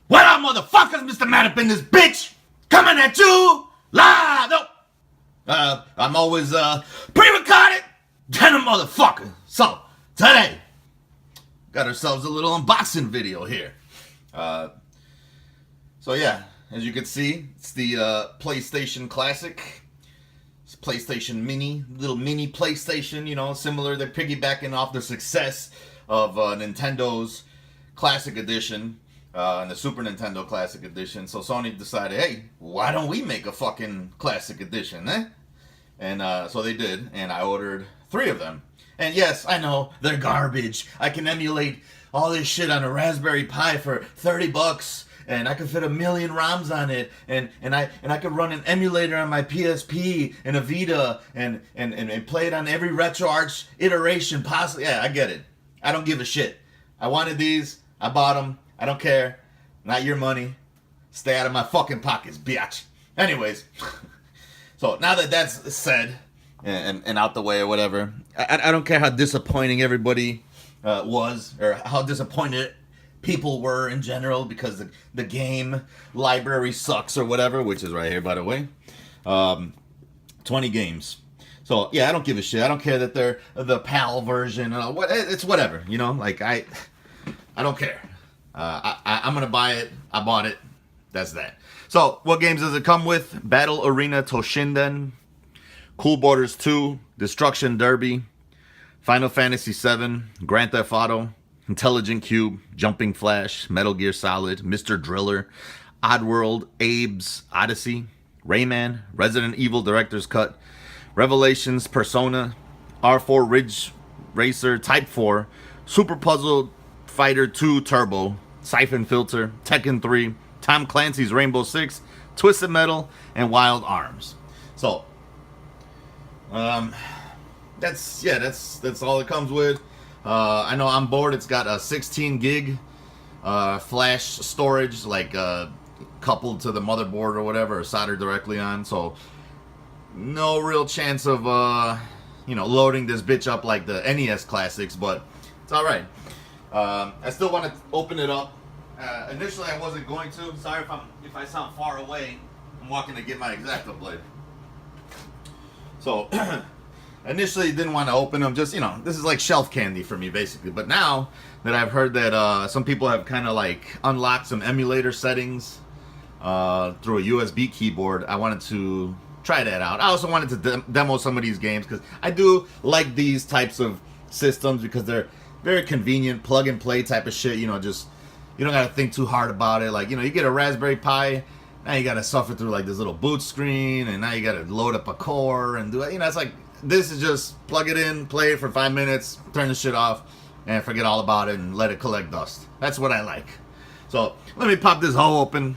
What up, motherfuckers? MrMaD up in this bitch, coming at you live. I'm always pre-recorded, then a motherfucker. So today, got ourselves a little unboxing video here. So yeah, as you can see, it's the PlayStation Classic. It's PlayStation Mini, little mini PlayStation. You know, similar. They're piggybacking off the success of Nintendo's Classic Edition. And the Super Nintendo Classic Edition. So Sony decided, hey, why don't we make a fucking Classic Edition, eh? And so they did, and I ordered 3 of them. And yes, I know, they're garbage. I can emulate all this shit on a Raspberry Pi for $30, and I can fit 1,000,000 ROMs on it, and I could run an emulator on my PSP and a Vita, and play it on every RetroArch iteration possible. Yeah, I get it. I don't give a shit. I wanted these, I bought them. I don't care. Not your money. Stay out of my fucking pockets, bitch. Anyways, so now that that's said and out the way or whatever, I don't care how disappointing everybody was, or how disappointed people were in general because the game library sucks or whatever, which is right here, by the way. 20 games. So yeah, I don't give a shit. I don't care that they're the PAL version. It's whatever, you know. Like I don't care. I'm gonna buy it. I bought it. That's that. So, what games does it come with? Battle Arena Toshinden, Cool Borders 2, Destruction Derby, Final Fantasy 7, Grand Theft Auto, Intelligent Cube, Jumping Flash, Metal Gear Solid, Mr. Driller, Oddworld, Abe's Odyssey, Rayman, Resident Evil Director's Cut, Revelations, Persona, R4 Ridge Racer Type 4, Super Puzzle Fighter 2 Turbo, Siphon Filter, Tekken 3, Tom Clancy's Rainbow Six, Twisted Metal, and Wild Arms. So, that's all it comes with. I know on board it's got a 16 gig flash storage, like coupled to the motherboard or whatever, or soldered directly on. So, no real chance of loading this bitch up like the NES classics, but it's all right. I still want to open it up. Initially, I wasn't going to. Sorry if I sound far away. I'm walking to get my X-Acto blade. So, initially, didn't want to open them. Just, this is like shelf candy for me, basically. But now that I've heard that some people have kind of like unlocked some emulator settings through a USB keyboard, I wanted to try that out. I also wanted to demo some of these games because I do like these types of systems because they're very convenient, plug and play type of shit. Just you don't gotta think too hard about it. Like, you get a Raspberry Pi, now you gotta suffer through like this little boot screen, and now you gotta load up a core and do it. It's like, this is just plug it in, play it for 5 minutes, turn the shit off, and forget all about it and let it collect dust. That's what I like. So let me pop this hole open.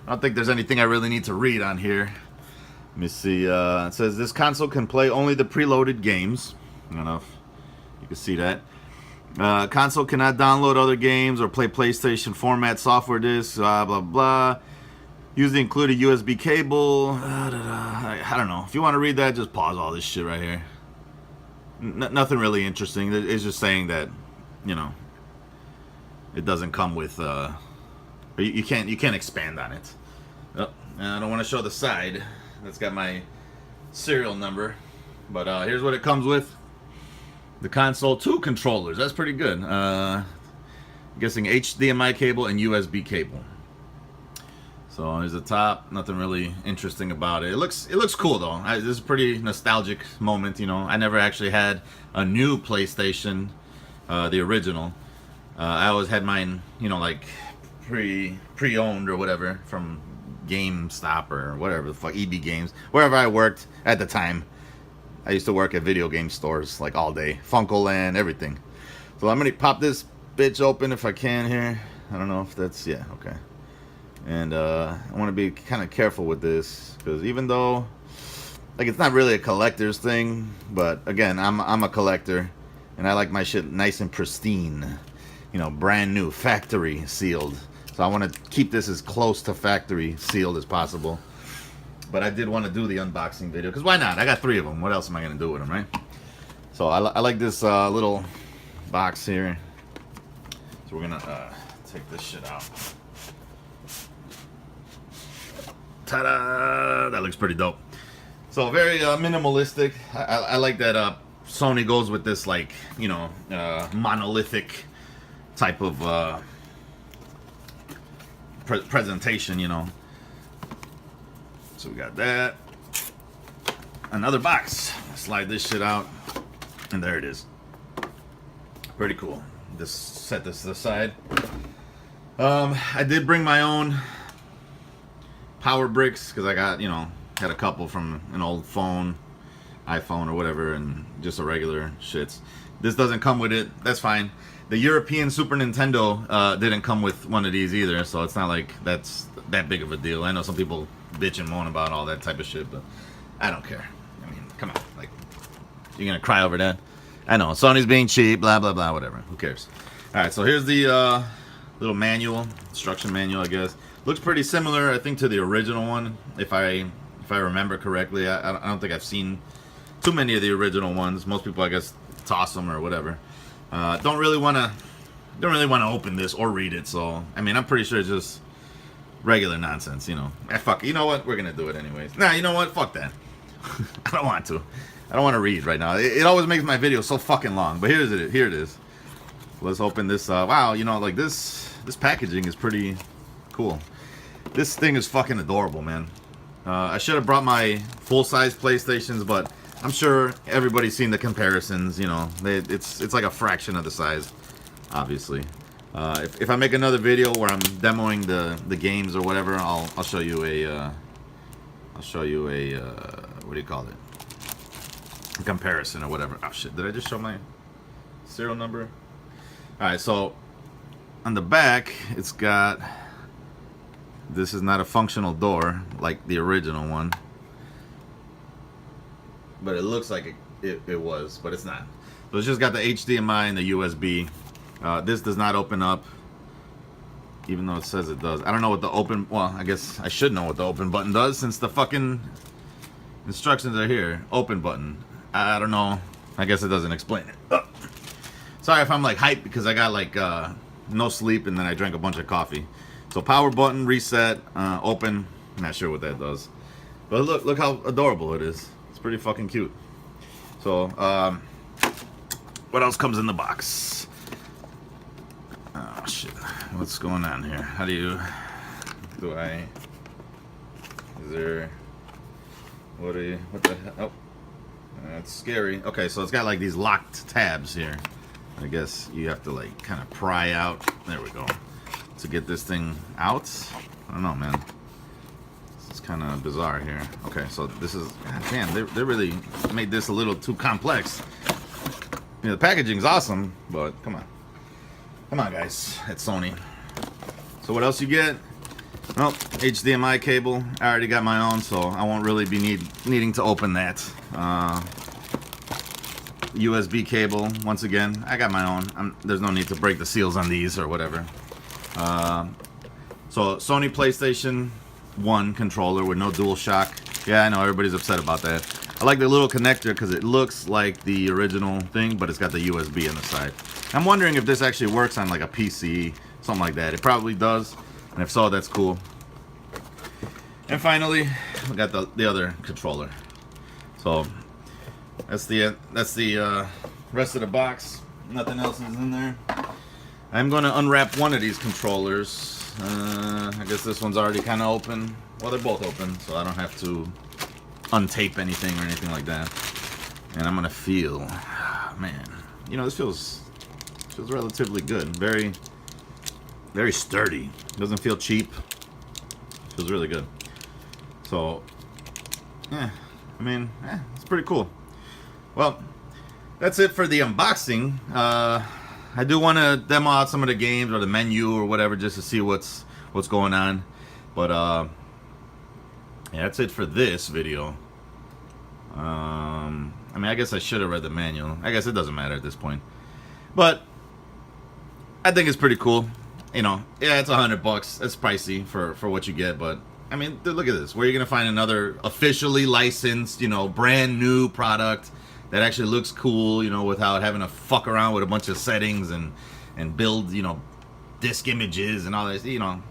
I don't think there's anything I really need to read on here. Let me see. It says this console can play only the preloaded games. I don't know if you can see that. Console cannot download other games or play PlayStation format software discs, blah, blah, blah. Use the included USB cable. I don't know. If you want to read that, just pause all this shit right here. Nothing really interesting. It's just saying that, it doesn't come with, you can't expand on it. Oh, I don't want to show the side. That's got my serial number. But here's what it comes with. The console, 2 controllers. That's pretty good. I'm guessing HDMI cable and USB cable. So here's the top. Nothing really interesting about it. It looks cool though. This is a pretty nostalgic moment. I never actually had a new PlayStation, the original. I always had mine, like pre-owned or whatever from GameStop or whatever the fuck, EB Games, wherever I worked at the time. I used to work at video game stores like all day. Funkoland, everything. So I'm going to pop this bitch open if I can here. I don't know if that's, yeah, okay. And I want to be kind of careful with this because even though, like, it's not really a collector's thing, but again, I'm a collector and I like my shit nice and pristine. Brand new, factory sealed. So I want to keep this as close to factory sealed as possible. But I did want to do the unboxing video, because why not? I got 3 of them. What else am I going to do with them, right? So I like this little box here. So we're going to take this shit out. Ta-da! That looks pretty dope. So very minimalistic. I like that Sony goes with this, like, you know, monolithic type of presentation, you know. So we got that. Another box. Slide this shit out, and there it is. Pretty cool. Just set this to the side. I did bring my own power bricks because I got, you know, had a couple from an old phone, iPhone or whatever, and just a regular shits. This doesn't come with it. That's fine. The European Super Nintendo didn't come with one of these either, so it's not like that's that big of a deal. I know some people bitch and moan about all that type of shit, but I don't care. I mean, come on, like, you're gonna cry over that? I know, Sony's being cheap, blah blah blah, whatever. Who cares? All right, so here's the little manual, instruction manual, I guess. Looks pretty similar, I think, to the original one, if I remember correctly. I don't think I've seen too many of the original ones. Most people, I guess, toss them or whatever. Don't really want to open this or read it. So I mean, I'm pretty sure it's just regular nonsense, you know. Fuck it. You know what? We're gonna do it anyways. Nah, you know what? Fuck that. I don't want to. I don't want to read right now. It always makes my video so fucking long. But here it is. Let's open this. Wow, you know, like this packaging is pretty cool. This thing is fucking adorable, man. I should have brought my full-size PlayStations, but I'm sure everybody's seen the comparisons. You know, it's like a fraction of the size, obviously. If I make another video where I'm demoing the games or whatever, I'll show you a what do you call it? A comparison or whatever. Oh shit! Did I just show my serial number? All right, so on the back it's got. This is not a functional door like the original one, but it looks like it was, but it's not. So it's just got the HDMI and the USB. This does not open up, even though it says it does. I don't know what the open, well, I guess I should know what the open button does since the fucking instructions are here. Open button. I don't know. I guess it doesn't explain it. Sorry if I'm like hyped because I got like no sleep and then I drank a bunch of coffee. So power button, reset, open. I'm not sure what that does, but look how adorable it is. It's pretty fucking cute. So what else comes in the box? Oh shit, what's going on here? How do I? Is there? What the hell? Oh, that's scary. Okay, so it's got like these locked tabs here. I guess you have to like kind of pry out. There we go. To get this thing out. I don't know, man. It's kind of bizarre here. Okay, so this is, God damn, they really made this a little too complex. You know, the packaging's awesome, but come on guys, it's Sony. So what else you get? Well, HDMI cable. I already got my own, so I won't really be needing to open that. USB cable. Once again, I got my own. There's no need to break the seals on these or whatever. So Sony PlayStation 1 controller with no DualShock. Yeah, I know everybody's upset about that. I like the little connector because it looks like the original thing, but it's got the USB on the side. I'm wondering if this actually works on like a PC, something like that. It probably does, and if so, that's cool. And finally, we got the other controller. So that's the rest of the box. Nothing else is in there. I'm going to unwrap one of these controllers. I guess this one's already kind of open. Well, they're both open, so I don't have to untape anything or anything like that. And I'm going to feel, man, you know, this feels relatively good. Very, very sturdy. Doesn't feel cheap. Feels really good. So, yeah, I mean, it's pretty cool. Well, that's it for the unboxing. I do want to demo out some of the games or the menu or whatever just to see what's going on. But yeah, that's it for this video. I mean, I guess I should have read the manual. I guess it doesn't matter at this point. But I think it's pretty cool. You know, yeah, it's $100. It's pricey for what you get, but I mean, dude, look at this. Where are you gonna find another officially licensed, you know, brand new product that actually looks cool, you know, without having to fuck around with a bunch of settings and build, you know, disk images and all this, you know.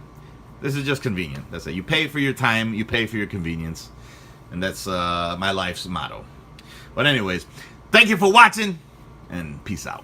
This is just convenient. That's it. You pay for your time, you pay for your convenience, and that's my life's motto. But anyways, thank you for watching, and peace out.